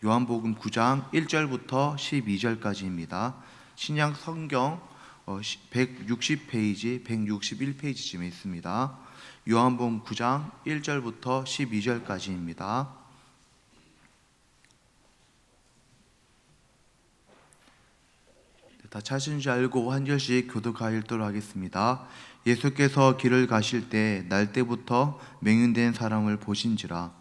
요한복음 9장 1절부터 12절까지입니다. 신약 성경 160페이지, 161페이지쯤에 있습니다. 요한복음 9장 1절부터 12절까지입니다. 다 찾은 줄 알고 한 절씩 교독하여 읽도록 하겠습니다. 예수께서 길을 가실 때 날 때부터 맹인된 사람을 보신지라.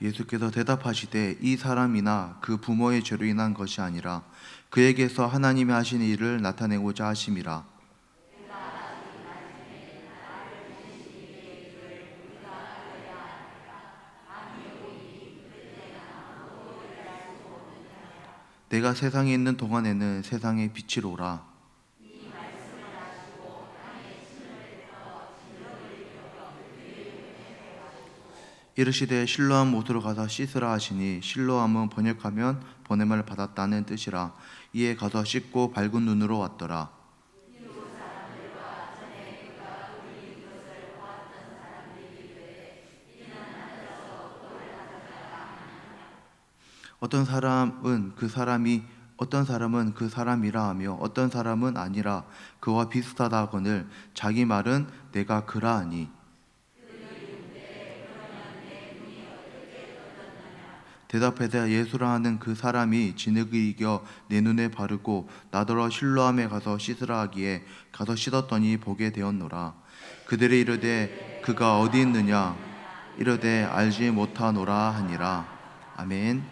예수께서 대답하시되 이 사람이나 그 부모의 죄로 인한 것이 아니라 그에게서 하나님이 하신 일을 나타내고자 하심이라. 내가 세상에 있는 동안에는 세상의 빛이로라. 이르시되 실로암 못으로 가서 씻으라 하시니 실로암은 번역하면 보냄을 받았다는 뜻이라. 이에 가서 씻고 밝은 눈으로 왔더라. 어떤 사람은 그 사람이라 하며 어떤 사람은 아니라 그와 비슷하다 하거늘 자기 말은 내가 그라 하니. 대답하되 예수라 하는 그 사람이 진흙을 이겨 내 눈에 바르고 나더러 실로암에 가서 씻으라 하기에 가서 씻었더니 보게 되었노라. 그들이 이르되 그가 어디 있느냐 이르되 알지 못하노라 하니라. 아멘.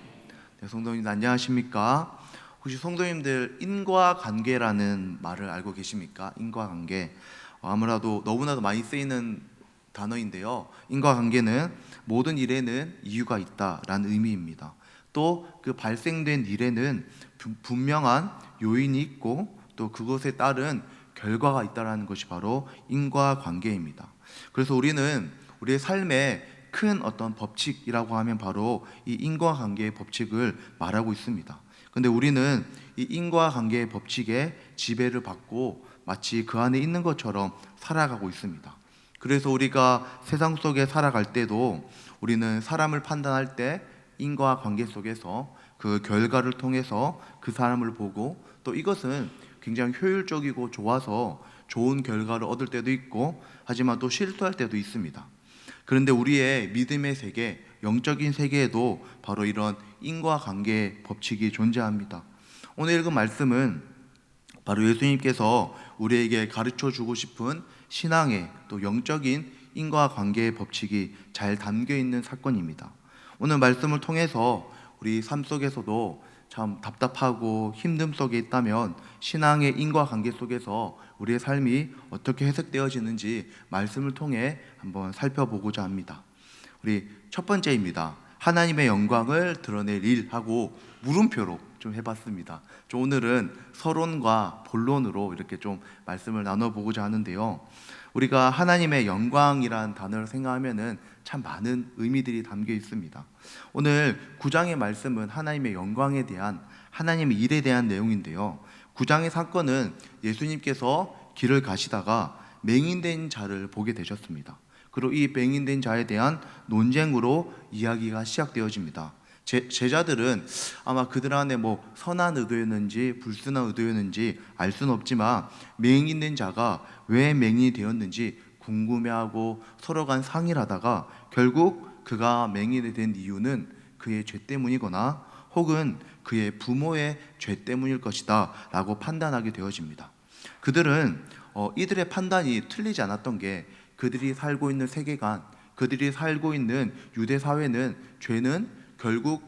네, 성도님들 안녕하십니까? 혹시 성도님들 인과관계라는 말을 알고 계십니까? 인과관계 아무래도 너무나도 많이 쓰이는 단어인데요. 인과관계는 모든 일에는 이유가 있다라는 의미입니다. 또 그 발생된 일에는 분명한 요인이 있고 또 그것에 따른 결과가 있다라는 것이 바로 인과관계입니다. 그래서 우리는 우리의 삶에 큰 어떤 법칙이라고 하면 바로 이 인과관계의 법칙을 말하고 있습니다. 근데 우리는 이 인과관계의 법칙에 지배를 받고 마치 그 안에 있는 것처럼 살아가고 있습니다. 그래서 우리가 세상 속에 살아갈 때도 우리는 사람을 판단할 때 인과관계 속에서 그 결과를 통해서 그 사람을 보고 또 이것은 굉장히 효율적이고 좋아서 좋은 결과를 얻을 때도 있고 하지만 또 실수할 때도 있습니다. 그런데 우리의 믿음의 세계, 영적인 세계에도 바로 이런 인과관계의 법칙이 존재합니다. 오늘 읽은 말씀은 바로 예수님께서 우리에게 가르쳐 주고 싶은 신앙의 또 영적인 인과관계의 법칙이 잘 담겨 있는 사건입니다. 오늘 말씀을 통해서 우리 삶 속에서도 참 답답하고 힘듦 속에 있다면 신앙의 인과관계 속에서 우리의 삶이 어떻게 해석되어지는지 말씀을 통해 한번 살펴보고자 합니다. 우리 첫 번째입니다. 하나님의 영광을 드러낼 일하고 물음표로 좀 해봤습니다. 오늘은 서론과 본론으로 이렇게 좀 말씀을 나눠보고자 하는데요. 우리가 하나님의 영광이라는 단어를 생각하면은 참 많은 의미들이 담겨 있습니다. 오늘 9장의 말씀은 하나님의 영광에 대한 하나님의 일에 대한 내용인데요. 9장의 사건은 예수님께서 길을 가시다가 맹인된 자를 보게 되셨습니다. 그리고 이 맹인된 자에 대한 논쟁으로 이야기가 시작되어집니다. 제자들은 아마 그들 안에 선한 의도였는지 불순한 의도였는지 알 수는 없지만 맹인된 자가 왜 맹인이 되었는지 궁금해하고 서로 간 상의를 하다가 결국 그가 맹인이 된 이유는 그의 죄 때문이거나 혹은 그의 부모의 죄 때문일 것이다 라고 판단하게 되어집니다. 그들은 이들의 판단이 틀리지 않았던 게 그들이 살고 있는 세계관, 그들이 살고 있는 유대 사회는 죄는 결국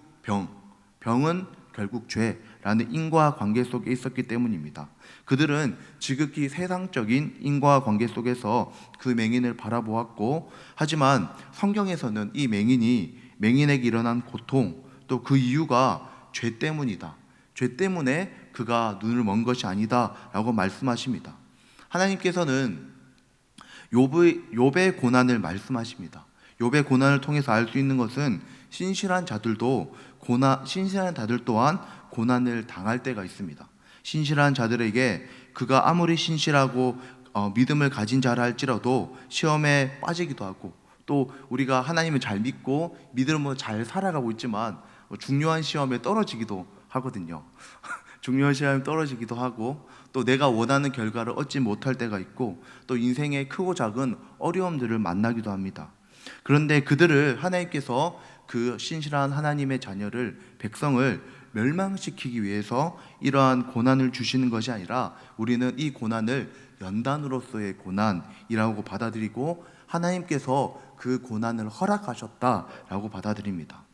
병은 결국 죄라는 인과관계 속에 있었기 때문입니다. 그들은 지극히 세상적인 인과관계 속에서 그 맹인을 바라보았고 하지만 성경에서는 이 맹인에게 일어난 고통 또 그 이유가 죄 때문이다. 죄 때문에 그가 눈을 먼 것이 아니다 라고 말씀하십니다. 하나님께서는 욥의 고난을 말씀하십니다. 욥의 고난을 통해서 알 수 있는 것은 신실한 자들 또한 고난을 당할 때가 있습니다. 신실한 자들에게 그가 아무리 신실하고 믿음을 가진 자라 할지라도 시험에 빠지기도 하고, 또 우리가 하나님을 잘 믿고 믿음으로 잘 살아가고 있지만 중요한 시험에 떨어지기도 하거든요. 중요한 시험에 떨어지기도 하고, 또 내가 원하는 결과를 얻지 못할 때가 있고, 또 인생의 크고 작은 어려움들을 만나기도 합니다. 그런데 그들을 하나님께서 그 신실한 하나님의 자녀를, 백성을 멸망시키기 위해서 이러한 고난을 주시는 것이 아니라 우리는 이 고난을 연단으로서의 고난이라고 받아들이고 하나님께서 그 고난을 허락하셨다라고 받아들입니다.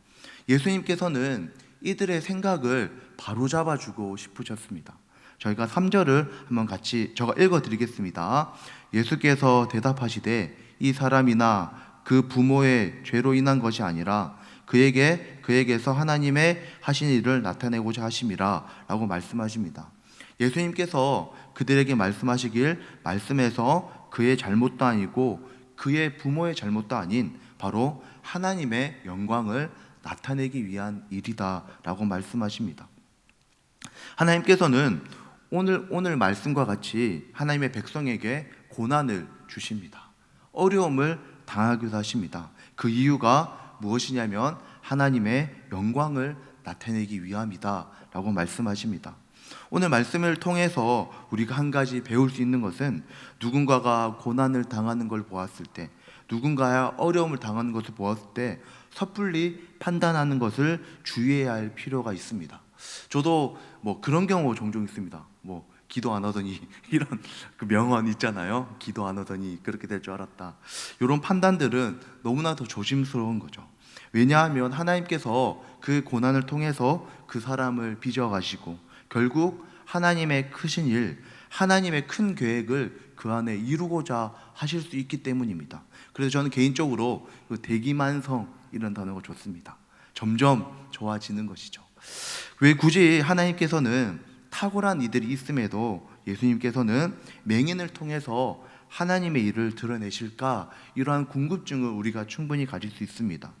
예수님께서는 이들의 생각을 바로잡아주고 싶으셨습니다. 저희가 3절을 한번 같이 제가 읽어드리겠습니다. 예수께서 대답하시되 이 사람이나 그 부모의 죄로 인한 것이 아니라 그에게서 하나님의 하신 일을 나타내고자 하심이라 라고 말씀하십니다. 예수님께서 그들에게 말씀하시길, 말씀에서 그의 잘못도 아니고 그의 부모의 잘못도 아닌 바로 하나님의 영광을 나타내기 위한 일이다 라고 말씀하십니다. 하나님께서는 오늘 말씀과 같이 하나님의 백성에게 고난을 주십니다. 어려움을 당하기도 하십니다. 그 이유가 무엇이냐면 하나님의 영광을 나타내기 위함이다 라고 말씀하십니다. 오늘 말씀을 통해서 우리가 한 가지 배울 수 있는 것은, 누군가가 고난을 당하는 걸 보았을 때, 누군가가 어려움을 당하는 것을 보았을 때 섣불리 판단하는 것을 주의해야 할 필요가 있습니다. 저도 그런 경우 종종 있습니다. 기도 안 하더니 이런 그 명언 있잖아요. 기도 안 하더니 그렇게 될 줄 알았다. 이런 판단들은 너무나 더 조심스러운 거죠. 왜냐하면 하나님께서 그 고난을 통해서 그 사람을 빚어가시고 결국 하나님의 크신 일, 하나님의 큰 계획을 그 안에 이루고자 하실 수 있기 때문입니다. 그래서 저는 개인적으로 그 대기만성 이런 단어가 좋습니다. 점점 좋아지는 것이죠. 왜 굳이 하나님께서는 탁월한 이들이 있음에도 예수님께서는 맹인을 통해서 하나님의 일을 드러내실까? 이러한 궁금증을 우리가 충분히 가질 수 있습니다.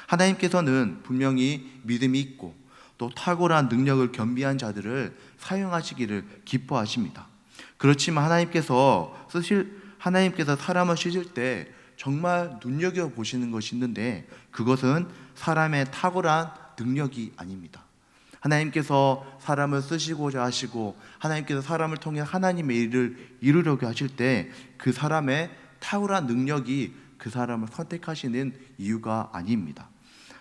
하나님께서는 분명히 믿음이 있고 또 탁월한 능력을 겸비한 자들을 사용하시기를 기뻐하십니다. 그렇지만 하나님께서 사람을 쓰실 때 정말 눈여겨보시는 것이 있는데, 그것은 사람의 탁월한 능력이 아닙니다. 하나님께서 사람을 쓰시고자 하시고 하나님께서 사람을 통해 하나님의 일을 이루려고 하실 때 그 사람의 탁월한 능력이 그 사람을 선택하시는 이유가 아닙니다.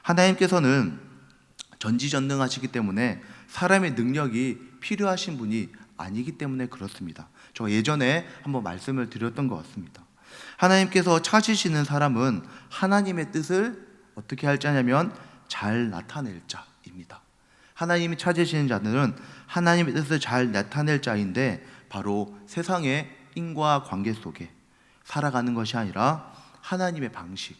하나님께서는 전지전능하시기 때문에 사람의 능력이 필요하신 분이 아니기 때문에 그렇습니다. 저 예전에 한번 말씀을 드렸던 것 같습니다. 하나님께서 찾으시는 사람은 하나님의 뜻을 어떻게 할 자냐면 잘 나타낼 자입니다. 하나님이 찾으시는 자들은 하나님의 뜻을 잘 나타낼 자인데, 바로 세상의 인과 관계 속에 살아가는 것이 아니라 하나님의 방식,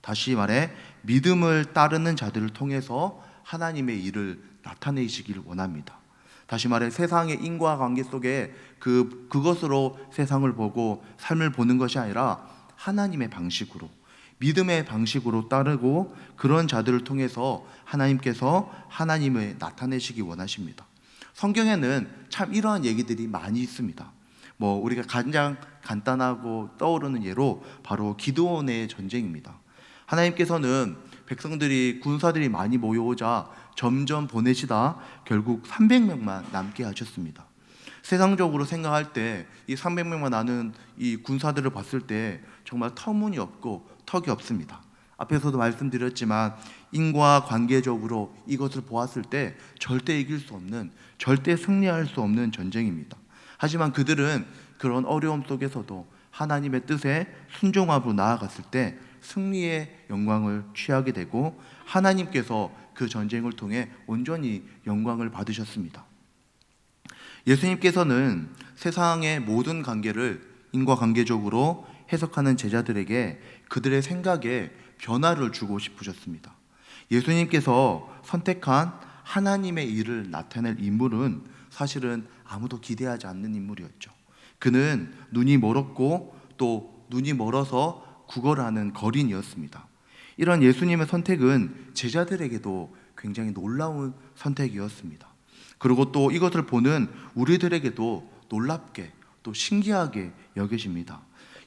다시 말해 믿음을 따르는 자들을 통해서 하나님의 일을 나타내시기를 원합니다. 다시 말해 세상의 인과 관계 속에 그것으로 세상을 보고 삶을 보는 것이 아니라 하나님의 방식으로, 믿음의 방식으로 따르고 그런 자들을 통해서 하나님께서 하나님을 나타내시기 원하십니다. 성경에는 참 이러한 얘기들이 많이 있습니다. 우리가 가장 간단하고 떠오르는 예로 바로 기드온의 전쟁입니다. 하나님께서는 백성들이, 군사들이 많이 모여오자 점점 보내시다 결국 300명만 남게 하셨습니다. 세상적으로 생각할 때 이 300명만 나는 이 군사들을 봤을 때 정말 터무니없고 턱이 없습니다. 앞에서도 말씀드렸지만 인과관계적으로 이것을 보았을 때 절대 이길 수 없는, 절대 승리할 수 없는 전쟁입니다. 하지만 그들은 그런 어려움 속에서도 하나님의 뜻에 순종함으로 나아갔을 때 승리의 영광을 취하게 되고 하나님께서 그 전쟁을 통해 온전히 영광을 받으셨습니다. 예수님께서는 세상의 모든 관계를 인과관계적으로 해석하는 제자들에게 그들의 생각에 변화를 주고 싶으셨습니다. 예수님께서 선택한 하나님의 일을 나타낼 인물은 사실은 아무도 기대하지 않는 인물이었죠. 그는 눈이 멀었고 또 눈이 멀어서 구걸하는 거린이었습니다. 이런 예수님의 선택은 제자들에게도 굉장히 놀라운 선택이었습니다. 그리고 또 이것을 보는 우리들에게도 놀랍게 또 신기하게 여겨집니다.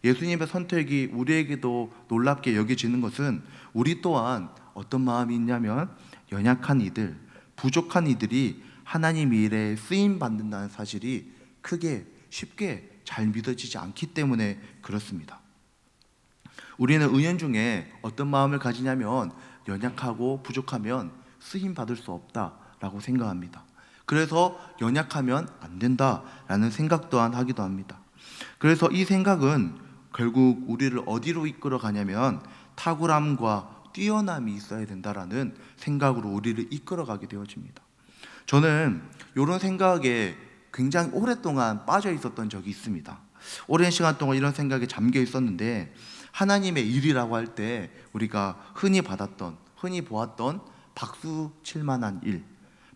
예수님의 선택이 우리에게도 놀랍게 여겨지는 것은 우리 또한 어떤 마음이 있냐면 연약한 이들, 부족한 이들이 하나님의 일에 쓰임 받는다는 사실이 크게 쉽게 잘 믿어지지 않기 때문에 그렇습니다. 우리는 은연중에 어떤 마음을 가지냐면 연약하고 부족하면 쓰임 받을 수 없다라고 생각합니다. 그래서 연약하면 안 된다라는 생각 또한 하기도 합니다. 그래서 이 생각은 결국 우리를 어디로 이끌어 가냐면 탁월함과 뛰어남이 있어야 된다라는 생각으로 우리를 이끌어 가게 되어집니다. 저는 이런 생각에 굉장히 오랫동안 빠져 있었던 적이 있습니다. 오랜 시간 동안 이런 생각에 잠겨 있었는데 하나님의 일이라고 할 때 우리가 흔히 보았던 박수 칠 만한 일,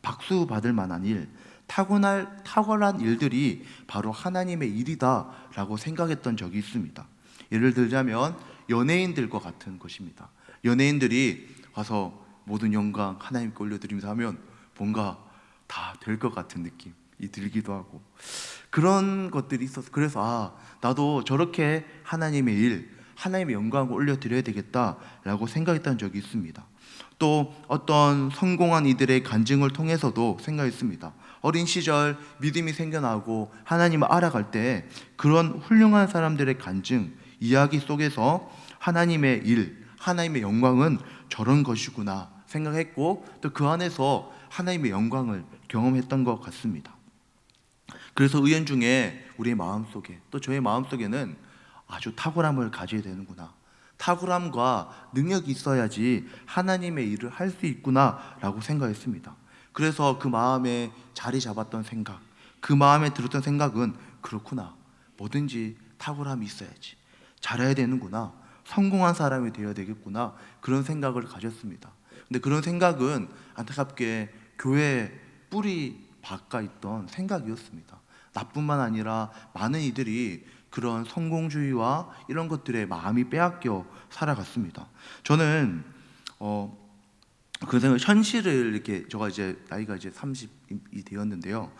박수 받을 만한 일, 탁월한 일들이 바로 하나님의 일이다라고 생각했던 적이 있습니다. 예를 들자면 연예인들과 같은 것입니다. 연예인들이 와서 모든 영광 하나님께 올려드리면서 하면 뭔가 다 될 것 같은 느낌이 들기도 하고 그런 것들이 있어서 그래서 나도 저렇게 하나님의 일, 하나님의 영광을 올려드려야 되겠다라고 생각했던 적이 있습니다. 또 어떤 성공한 이들의 간증을 통해서도 생각했습니다. 어린 시절 믿음이 생겨나고 하나님을 알아갈 때 그런 훌륭한 사람들의 간증, 이야기 속에서 하나님의 일, 하나님의 영광은 저런 것이구나 생각했고 또 그 안에서 하나님의 영광을 경험했던 것 같습니다. 그래서 은연중에 우리의 마음속에 또 저의 마음속에는 아주 탁월함을 가져야 되는구나, 탁월함과 능력이 있어야지 하나님의 일을 할 수 있구나 라고 생각했습니다. 그래서 그 마음에 자리 잡았던 생각, 그 마음에 들었던 생각은 그렇구나, 뭐든지 탁월함이 있어야지, 잘해야 되는구나, 성공한 사람이 되어야 되겠구나, 그런 생각을 가졌습니다. 근데 그런 생각은 안타깝게 교회 뿌리 박아 있던 생각이었습니다. 나뿐만 아니라 많은 이들이 그런 성공주의와 이런 것들에 마음이 빼앗겨 살아갔습니다. 저는 그 생각, 현실을 이렇게 제가 이제 나이가 이제 30이 되었는데요.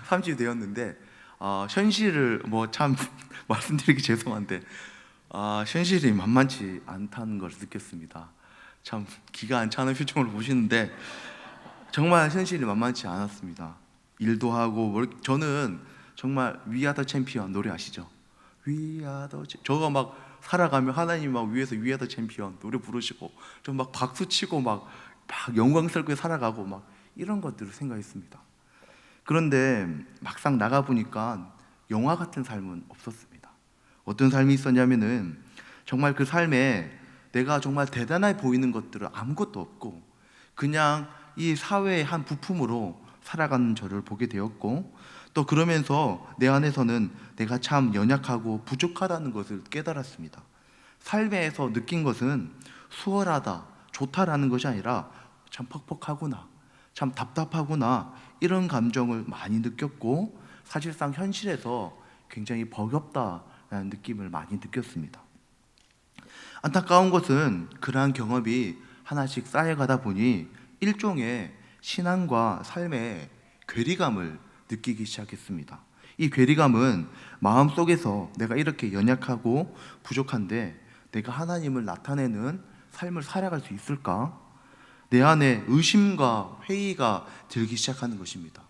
30이 되었는데 현실을 뭐 참 말씀드리기 죄송한데 현실이 만만치 않다는 걸 느꼈습니다. 참 기가 안 차는 표정을 보시는데 정말 현실이 만만치 않았습니다. 일도 하고 저는 정말 We are the champion 노래 아시죠? We are the 저가 막 살아가며 하나님 막 위에서 We are the champion 노래 부르시고 좀 막 박수 치고 막 영광스럽게 살아가고 막 이런 것들을 생각했습니다. 그런데 막상 나가 보니까 영화 같은 삶은 없었습니다. 어떤 삶이 있었냐면은 정말 그 삶에 내가 정말 대단해 보이는 것들은 아무것도 없고 그냥 이 사회의 한 부품으로 살아가는 저를 보게 되었고 또 그러면서 내 안에서는 내가 참 연약하고 부족하다는 것을 깨달았습니다. 삶에서 느낀 것은 수월하다, 좋다라는 것이 아니라 참 퍽퍽하구나, 참 답답하구나 이런 감정을 많이 느꼈고 사실상 현실에서 굉장히 버겁다라는 느낌을 많이 느꼈습니다. 안타까운 것은 그러한 경험이 하나씩 쌓여가다 보니 일종의 신앙과 삶의 괴리감을 느끼기 시작했습니다. 이 괴리감은 마음속에서 내가 이렇게 연약하고 부족한데 내가 하나님을 나타내는 삶을 살아갈 수 있을까? 내 안에 의심과 회의가 들기 시작하는 것입니다.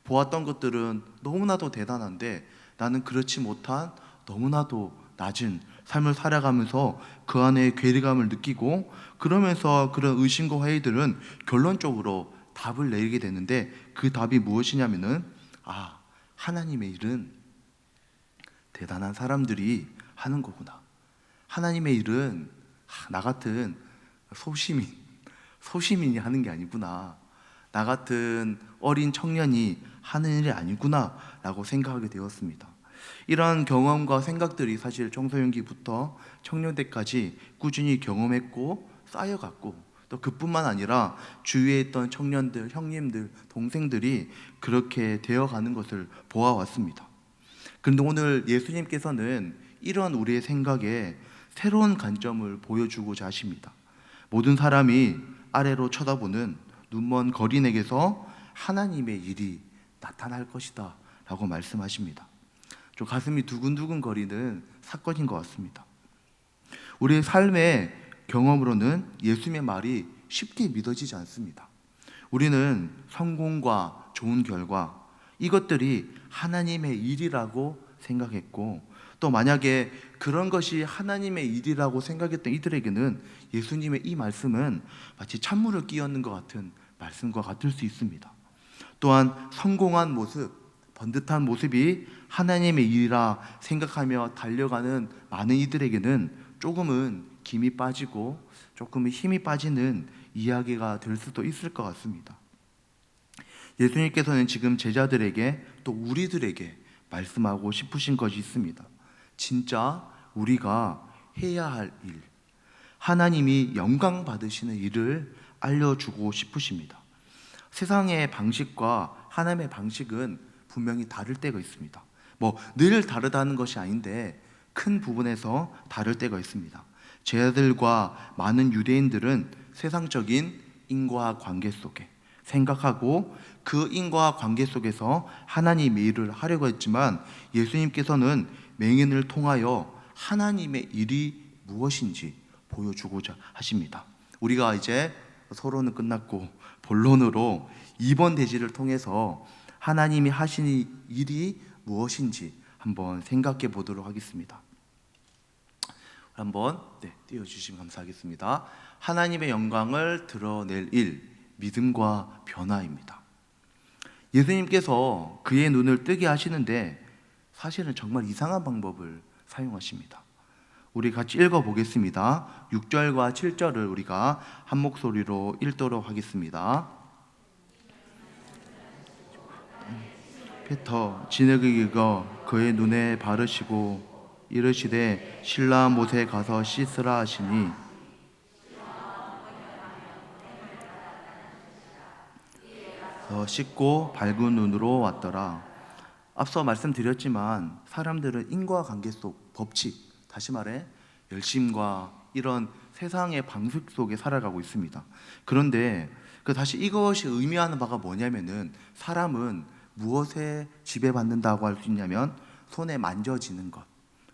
보았던 것들은 너무나도 대단한데 나는 그렇지 못한 너무나도 낮은 삶을 살아가면서 그 안에 괴리감을 느끼고 그러면서 그런 의심과 회의들은 결론적으로 답을 내리게 되는데 그 답이 무엇이냐면은 하나님의 일은 대단한 사람들이 하는 거구나. 하나님의 일은 나 같은 소시민이 하는 게 아니구나. 나 같은 어린 청년이 하는 일이 아니구나 라고 생각하게 되었습니다. 이러한 경험과 생각들이 사실 청소년기부터 청년 때까지 꾸준히 경험했고 쌓여갔고 또 그뿐만 아니라 주위에 있던 청년들, 형님들, 동생들이 그렇게 되어가는 것을 보아왔습니다. 그런데 오늘 예수님께서는 이런 우리의 생각에 새로운 관점을 보여주고자 하십니다. 모든 사람이 아래로 쳐다보는 눈먼 거린에게서 하나님의 일이 나타날 것이다 라고 말씀하십니다. 좀 가슴이 두근두근 거리는 사건인 것 같습니다. 우리의 삶의 경험으로는 예수님의 말이 쉽게 믿어지지 않습니다. 우리는 성공과 좋은 결과, 이것들이 하나님의 일이라고 생각했고, 또 만약에 그런 것이 하나님의 일이라고 생각했던 이들에게는 예수님의 이 말씀은 마치 찬물을 끼얹는 것 같은 말씀과 같을 수 있습니다. 또한 성공한 모습, 번듯한 모습이 하나님의 일이라 생각하며 달려가는 많은 이들에게는 조금은 김이 빠지고 조금은 힘이 빠지는 이야기가 될 수도 있을 것 같습니다. 예수님께서는 지금 제자들에게 또 우리들에게 말씀하고 싶으신 것이 있습니다. 진짜 우리가 해야 할 일, 하나님이 영광 받으시는 일을 알려주고 싶으십니다. 세상의 방식과 하나님의 방식은 분명히 다를 때가 있습니다. 늘 다르다는 것이 아닌데 큰 부분에서 다를 때가 있습니다. 제자들과 많은 유대인들은 세상적인 인과관계 속에 생각하고 그 인과관계 속에서 하나님의 일을 하려고 했지만, 예수님께서는 맹인을 통하여 하나님의 일이 무엇인지 보여주고자 하십니다. 우리가 이제 서론은 끝났고 본론으로 2번 대지를 통해서 하나님이 하시는 일이 무엇인지 한번 생각해 보도록 하겠습니다. 한번 띄워주시면 감사하겠습니다. 하나님의 영광을 드러낼 일, 믿음과 변화입니다. 예수님께서 그의 눈을 뜨게 하시는데 사실은 정말 이상한 방법을 사용하십니다. 우리 같이 읽어보겠습니다. 6절과 7절을 우리가 한 목소리로 읽도록 하겠습니다. 페터 진흙을 긁어 그의 눈에 바르시고 이르시되 신라 못에 가서 씻으라 하시니, 씻고 밝은 눈으로 왔더라. 앞서 말씀드렸지만 사람들은 인과관계 속 법칙, 다시 말해 열심과 이런 세상의 방식 속에 살아가고 있습니다. 그런데 다시 이것이 의미하는 바가 뭐냐면은, 사람은 무엇에 지배받는다고 할 수 있냐면 손에 만져지는 것,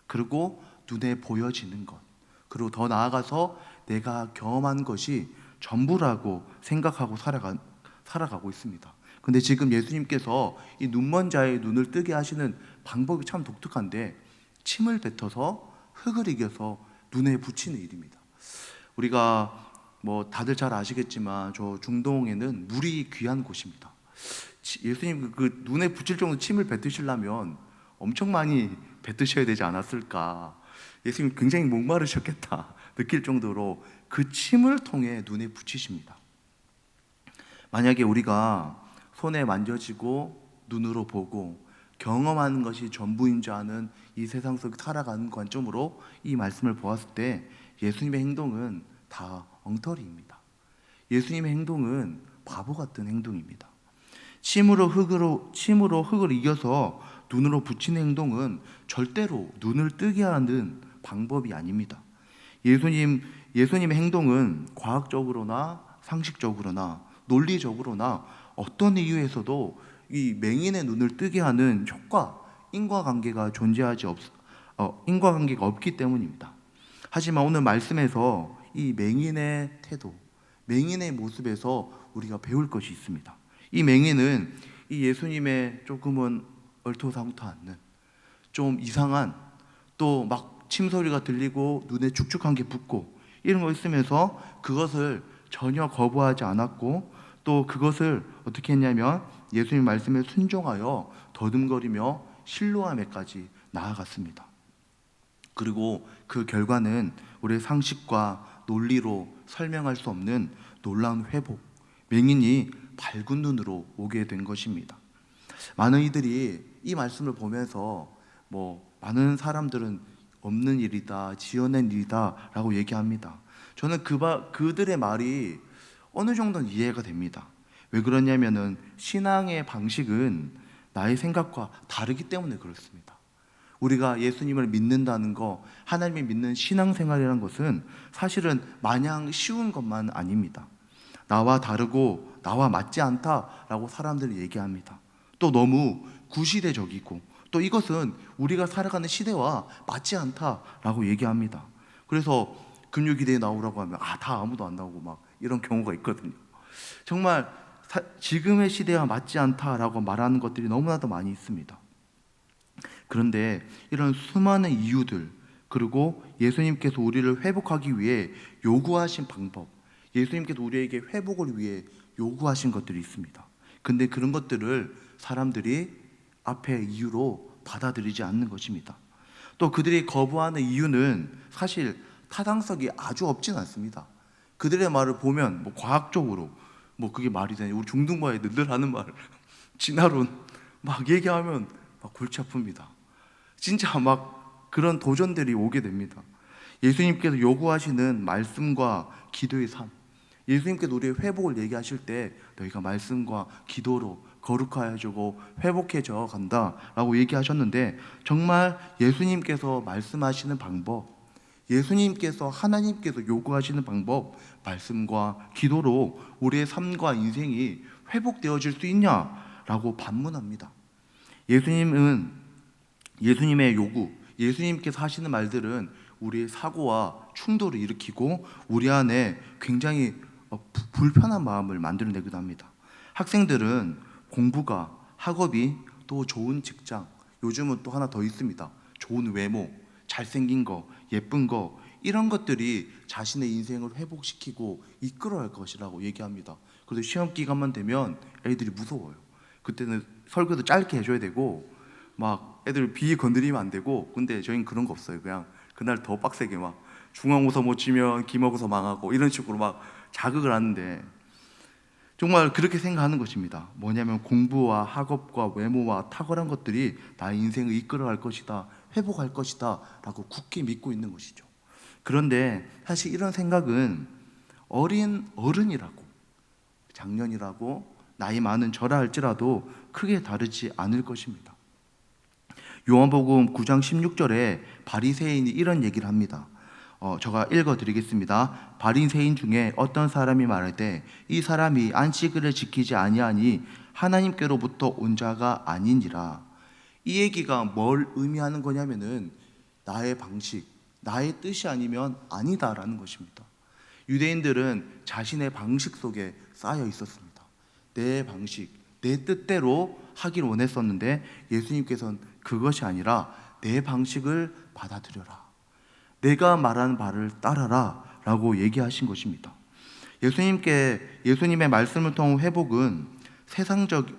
그리고 눈에 보여지는 것, 그리고 더 나아가서 내가 경험한 것이 전부라고 생각하고 살아가고 있습니다. 근데 지금 예수님께서 이 눈먼 자의 눈을 뜨게 하시는 방법이 참 독특한데, 침을 뱉어서 흙을 이겨서 눈에 붙이는 일입니다. 우리가 다들 잘 아시겠지만 저 중동에는 물이 귀한 곳입니다. 예수님 그 눈에 붙일 정도 침을 뱉으시려면 엄청 많이 뱉으셔야 되지 않았을까. 예수님 굉장히 목마르셨겠다 느낄 정도로 그 침을 통해 눈에 붙이십니다. 만약에 우리가 손에 만져지고 눈으로 보고 경험하는 것이 전부인 줄 아는 이 세상 속에 살아가는 관점으로 이 말씀을 보았을 때 예수님의 행동은 다 엉터리입니다. 예수님의 행동은 바보 같은 행동입니다. 침으로 흙을 이겨서 눈으로 붙이는 행동은 절대로 눈을 뜨게 하는 방법이 아닙니다. 예수님의 행동은 과학적으로나 상식적으로나 논리적으로나 어떤 이유에서도 이 맹인의 눈을 뜨게 하는 효과, 인과관계가 없기 때문입니다. 하지만 오늘 말씀에서 이 맹인의 태도, 맹인의 모습에서 우리가 배울 것이 있습니다. 이 맹인은 이 예수님의 조금은 얼토당토 않는, 좀 이상한, 또 막 침소리가 들리고 눈에 축축한 게 붓고 이런 거 있으면서 그것을 전혀 거부하지 않았고, 또 그것을 어떻게 했냐면 예수님 말씀에 순종하여 더듬거리며 실로암에까지 나아갔습니다. 그리고 그 결과는 우리의 상식과 논리로 설명할 수 없는 놀라운 회복, 맹인이 밝은 눈으로 오게 된 것입니다. 많은 이들이 이 말씀을 보면서 많은 사람들은 없는 일이다, 지어낸 일이다 라고 얘기합니다. 저는 그들의 말이 어느 정도는 이해가 됩니다. 왜 그러냐면은 신앙의 방식은 나의 생각과 다르기 때문에 그렇습니다. 우리가 예수님을 믿는다는 거, 하나님을 믿는 신앙생활이라는 것은 사실은 마냥 쉬운 것만 아닙니다. 나와 다르고 나와 맞지 않다라고 사람들이 얘기합니다. 또 너무 구시대적이고 또 이것은 우리가 살아가는 시대와 맞지 않다라고 얘기합니다. 그래서 금요기대에 나오라고 하면 다 아무도 안 나오고 막 이런 경우가 있거든요. 정말 지금의 시대와 맞지 않다라고 말하는 것들이 너무나도 많이 있습니다. 그런데 이런 수많은 이유들, 그리고 예수님께서 우리를 회복하기 위해 요구하신 방법, 예수님께서 우리에게 회복을 위해 요구하신 것들이 있습니다. 근데 그런 것들을 사람들이 앞에 이유로 받아들이지 않는 것입니다. 또 그들이 거부하는 이유는 사실 타당성이 아주 없진 않습니다. 그들의 말을 보면 과학적으로 그게 말이 되냐, 우리 중등부에 늘 하는 말 진화론 막 얘기하면 막 골치 아픕니다. 진짜 막 그런 도전들이 오게 됩니다. 예수님께서 요구하시는 말씀과 기도의 삶, 예수님께서 우리의 회복을 얘기하실 때 너희가 말씀과 기도로 거룩하여지고 회복해져 간다라고 얘기하셨는데, 정말 예수님께서 말씀하시는 방법, 예수님께서 하나님께서 요구하시는 방법, 말씀과 기도로 우리의 삶과 인생이 회복되어질 수 있냐라고 반문합니다. 예수님의 요구, 예수님께서 하시는 말들은 우리의 사고와 충돌을 일으키고 우리 안에 굉장히 불편한 마음을 만들어내기도 합니다. 학생들은 공부가, 학업이, 또 좋은 직장, 요즘은 또 하나 더 있습니다. 좋은 외모, 잘생긴 거, 예쁜 거, 이런 것들이 자신의 인생을 회복시키고 이끌어갈 것이라고 얘기합니다. 그래서 시험 기간만 되면 애들이 무서워요. 그때는 설교도 짧게 해줘야 되고 막 애들 비 건드리면 안 되고, 근데 저희는 그런 거 없어요. 그냥 그날 더 빡세게 막 중앙고사 못 치면 기말고사 망하고 이런 식으로 막 자극을 하는데, 정말 그렇게 생각하는 것입니다. 뭐냐면 공부와 학업과 외모와 탁월한 것들이 나의 인생을 이끌어갈 것이다, 회복할 것이다 라고 굳게 믿고 있는 것이죠. 그런데 사실 이런 생각은 어른이라고, 장년이라고, 나이 많은 저라 할지라도 크게 다르지 않을 것입니다. 요한복음 9장 16절에 바리새인이 이런 얘기를 합니다. 제가 읽어드리겠습니다. 바리새인 중에 어떤 사람이 말하되 이 사람이 안식일을 지키지 아니하니 하나님께로부터 온 자가 아니니라. 이 얘기가 뭘 의미하는 거냐면은 나의 방식, 나의 뜻이 아니면 아니다라는 것입니다. 유대인들은 자신의 방식 속에 쌓여 있었습니다. 내 방식, 내 뜻대로 하길 원했었는데 예수님께서는 그것이 아니라 내 방식을 받아들여라, 내가 말하는 바를 따라라 라고 얘기하신 것입니다. 예수님의 말씀을 통한 회복은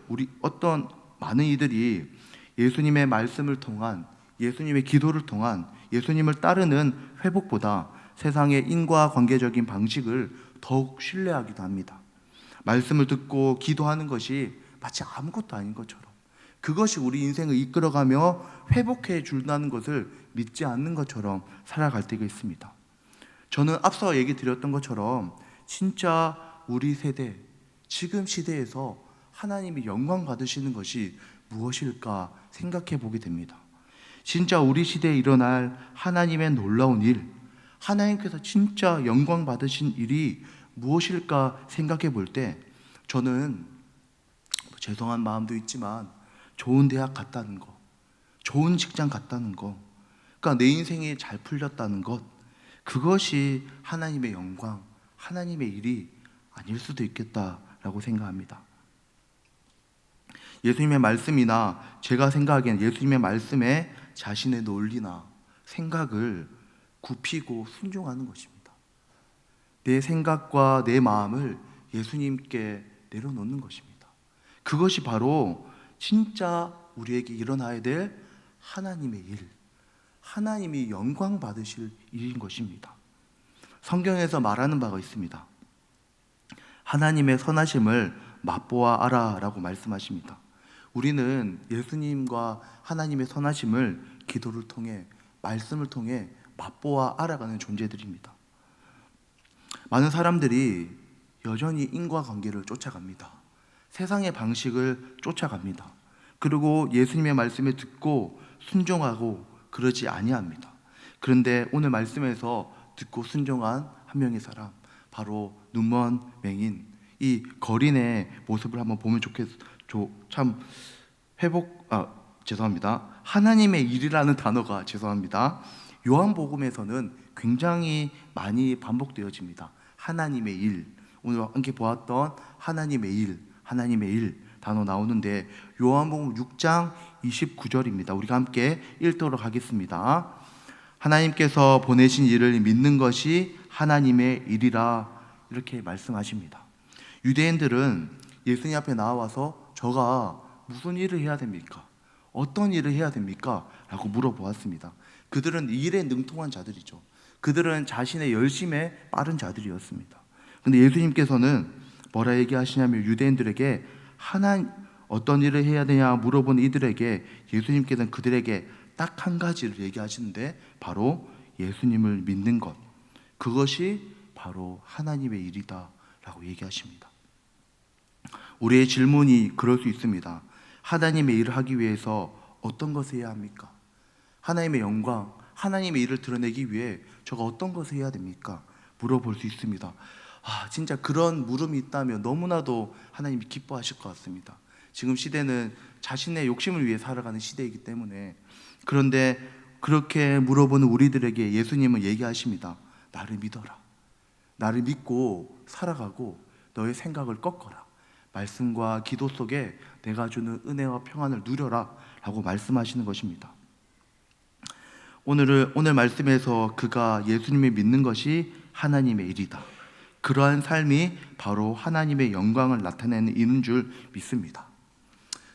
우리 어떤 많은 이들이 예수님의 말씀을 통한, 예수님의 기도를 통한, 예수님을 따르는 회복보다 세상의 인과관계적인 방식을 더욱 신뢰하기도 합니다. 말씀을 듣고 기도하는 것이 마치 아무것도 아닌 것처럼, 그것이 우리 인생을 이끌어가며 회복해 준다는 것을 믿지 않는 것처럼 살아갈 때가 있습니다. 저는 앞서 얘기 드렸던 것처럼 진짜 우리 세대, 지금 시대에서 하나님이 영광 받으시는 것이 무엇일까 생각해 보게 됩니다. 진짜 우리 시대에 일어날 하나님의 놀라운 일, 하나님께서 진짜 영광 받으신 일이 무엇일까 생각해 볼 때, 저는 죄송한 마음도 있지만 좋은 대학 갔다는 거, 좋은 직장 갔다는 거, 그러니까 내 인생이 잘 풀렸다는 것, 그것이 하나님의 영광, 하나님의 일이 아닐 수도 있겠다라고 생각합니다. 예수님의 말씀이나 제가 생각하기엔 예수님의 말씀에 자신의 논리나 생각을 굽히고 순종하는 것입니다. 내 생각과 내 마음을 예수님께 내려놓는 것입니다. 그것이 바로 진짜 우리에게 일어나야 될 하나님의 일, 하나님이 영광 받으실 일인 것입니다. 성경에서 말하는 바가 있습니다. 하나님의 선하심을 맛보아 알아라고 말씀하십니다. 우리는 예수님과 하나님의 선하심을 기도를 통해, 말씀을 통해 맛보아 알아가는 존재들입니다. 많은 사람들이 여전히 인과관계를 쫓아갑니다. 세상의 방식을 쫓아갑니다. 그리고 예수님의 말씀을 듣고 순종하고 그러지 아니합니다. 그런데 오늘 말씀에서 듣고 순종한 한 명의 사람, 바로 눈먼 맹인, 이 거린의 모습을 한번 보면 참 죄송합니다. 하나님의 일이라는 단어가 요한복음에서는 굉장히 많이 반복되어집니다. 하나님의 일. 오늘 함께 보았던 하나님의 일 단어 나오는데 요한복음 6장 29절입니다. 우리가 함께 읽도록 하겠습니다. 하나님께서 보내신 일을 믿는 것이 하나님의 일이라, 이렇게 말씀하십니다. 유대인들은 예수님 앞에 나와서 저가 무슨 일을 해야 됩니까? 어떤 일을 해야 됩니까? 라고 물어보았습니다. 그들은 일에 능통한 자들이죠. 그들은 자신의 열심에 빠른 자들이었습니다. 근데 예수님께서는 뭐라 얘기하시냐면 유대인들에게 어떤 일을 해야 되냐 물어본 이들에게 예수님께서는 그들에게 딱 한 가지를 얘기하시는데 바로 예수님을 믿는 것, 그것이 바로 하나님의 일이다 라고 얘기하십니다. 우리의 질문이 그럴 수 있습니다. 하나님의 일을 하기 위해서 어떤 것을 해야 합니까? 하나님의 영광, 하나님의 일을 드러내기 위해 저가 어떤 것을 해야 됩니까? 물어볼 수 있습니다. 진짜 그런 물음이 있다면 너무나도 하나님이 기뻐하실 것 같습니다. 지금 시대는 자신의 욕심을 위해 살아가는 시대이기 때문에. 그런데 그렇게 물어보는 우리들에게 예수님은 얘기하십니다. 나를 믿어라. 나를 믿고 살아가고 너의 생각을 꺾어라. 말씀과 기도 속에 내가 주는 은혜와 평안을 누려라 라고 말씀하시는 것입니다. 오늘 말씀에서 그가 예수님을 믿는 것이 하나님의 일이다, 그러한 삶이 바로 하나님의 영광을 나타내는 일인 줄 믿습니다.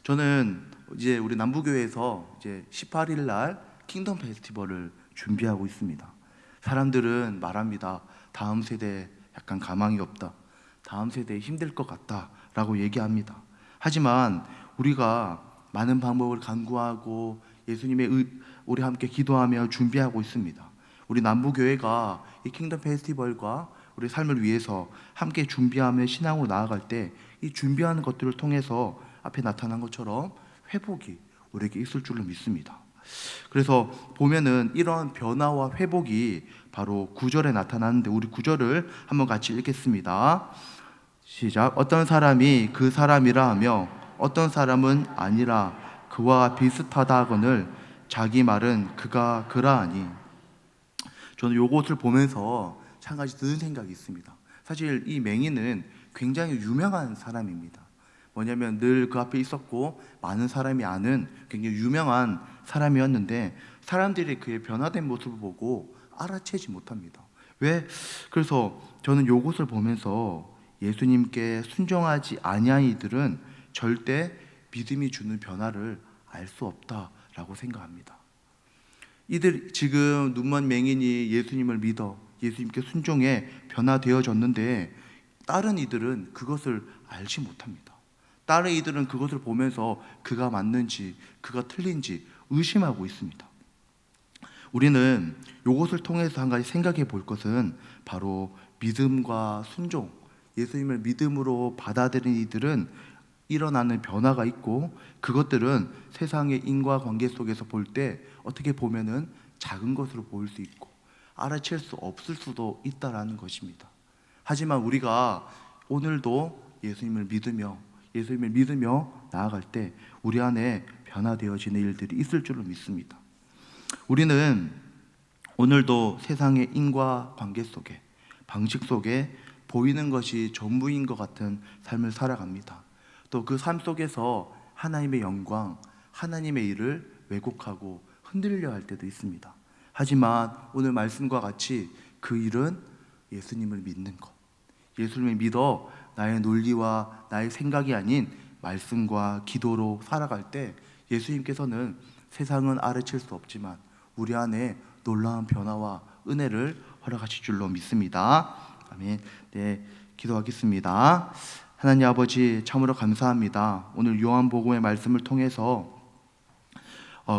저는 이제 우리 남부교회에서 이제 18일 날 킹덤 페스티벌을 준비하고 있습니다. 사람들은 말합니다. 다음 세대에 약간 가망이 없다, 다음 세대에 힘들 것 같다 라고 얘기합니다. 하지만 우리가 많은 방법을 간구하고 우리 함께 기도하며 준비하고 있습니다. 우리 남부교회가 이 킹덤 페스티벌과 우리 삶을 위해서 함께 준비하며 신앙으로 나아갈 때 이 준비하는 것들을 통해서 앞에 나타난 것처럼 회복이 우리에게 있을 줄로 믿습니다. 그래서 보면은 이런 변화와 회복이 바로 9절에 나타나는데 우리 9절을 한번 같이 읽겠습니다. 시작. 어떤 사람이 그 사람이라 하며 어떤 사람은 아니라 그와 비슷하다 하거늘 자기 말은 그가 그라하니. 저는 요것을 보면서 한 가지 드는 생각이 있습니다. 사실 이 맹인은 굉장히 유명한 사람입니다. 뭐냐면 늘 그 앞에 있었고 많은 사람이 아는 굉장히 유명한 사람이었는데 사람들이 그의 변화된 모습을 보고 알아채지 못합니다. 왜? 그래서 저는 요것을 보면서 예수님께 순종하지 아니한 이들은 절대 믿음이 주는 변화를 알 수 없다라고 생각합니다. 이들 지금 눈먼 맹인이 예수님을 믿어 예수님께 순종해 변화되어졌는데 다른 이들은 그것을 알지 못합니다. 다른 이들은 그것을 보면서 그가 맞는지 그가 틀린지 의심하고 있습니다. 우리는 이것을 통해서 한 가지 생각해 볼 것은 바로 믿음과 순종, 예수님을 믿음으로 받아들인 이들은 일어나는 변화가 있고 그것들은 세상의 인과관계 속에서 볼 때 어떻게 보면은 작은 것으로 보일 수 있고 알아챌 수 없을 수도 있다라는 것입니다. 하지만 우리가 오늘도 예수님을 믿으며 나아갈 때 우리 안에 변화되어지는 일들이 있을 줄로 믿습니다. 우리는 오늘도 세상의 인과관계 속에 방식 속에 보이는 것이 전부인 것 같은 삶을 살아갑니다. 또 그 삶 속에서 하나님의 영광, 하나님의 일을 왜곡하고 흔들려 할 때도 있습니다. 하지만 오늘 말씀과 같이 그 일은 예수님을 믿는 것, 예수님을 믿어 나의 논리와 나의 생각이 아닌 말씀과 기도로 살아갈 때 예수님께서는 세상은 알아챌 수 없지만 우리 안에 놀라운 변화와 은혜를 허락하실 줄로 믿습니다. 아멘. 네, 기도하겠습니다. 하나님 아버지, 참으로 감사합니다. 오늘 요한복음의 말씀을 통해서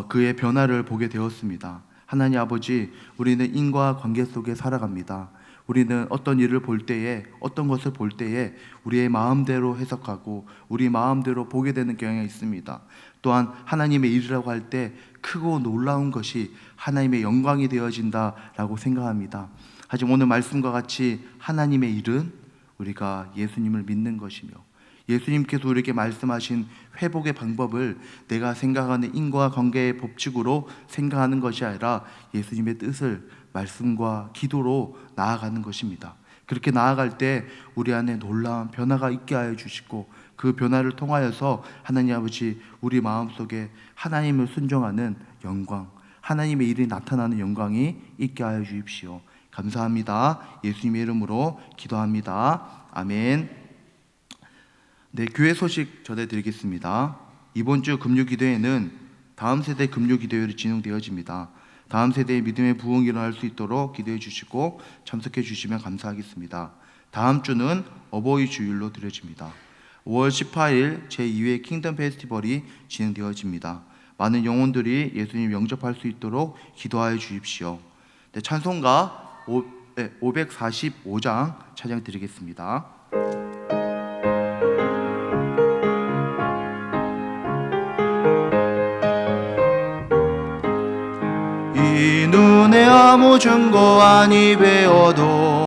그의 변화를 보게 되었습니다. 하나님 아버지, 우리는 인과관계 속에 살아갑니다. 우리는 어떤 일을 볼 때에, 어떤 것을 볼 때에 우리의 마음대로 해석하고 우리 마음대로 보게 되는 경향이 있습니다. 또한 하나님의 일이라고 할 때 크고 놀라운 것이 하나님의 영광이 되어진다라고 생각합니다. 하지만 오늘 말씀과 같이 하나님의 일은 우리가 예수님을 믿는 것이며 예수님께서 우리에게 말씀하신 회복의 방법을 내가 생각하는 인과관계의 법칙으로 생각하는 것이 아니라 예수님의 뜻을 말씀과 기도로 나아가는 것입니다. 그렇게 나아갈 때 우리 안에 놀라운 변화가 있게 하여 주시고, 그 변화를 통하여서 하나님 아버지 우리 마음속에 하나님을 순종하는 영광, 하나님의 일이 나타나는 영광이 있게 하여 주십시오. 감사합니다. 예수님의 이름으로 기도합니다. 아멘. 네, 교회 소식 전해드리겠습니다. 이번 주 금요기도회는 다음 세대 금요기도회로 진행되어집니다. 다음 세대의 믿음의 부흥이 일어날 수 있도록 기도해 주시고 참석해 주시면 감사하겠습니다. 다음 주는 어버이 주일로 드려집니다. 5월 18일 제2회 킹덤 페스티벌이 진행되어집니다. 많은 영혼들이 예수님 영접할 수 있도록 기도하여 주십시오. 네, 찬송가 545장 찬양 드리겠습니다. 이 눈에 아무 증거 아니 배워도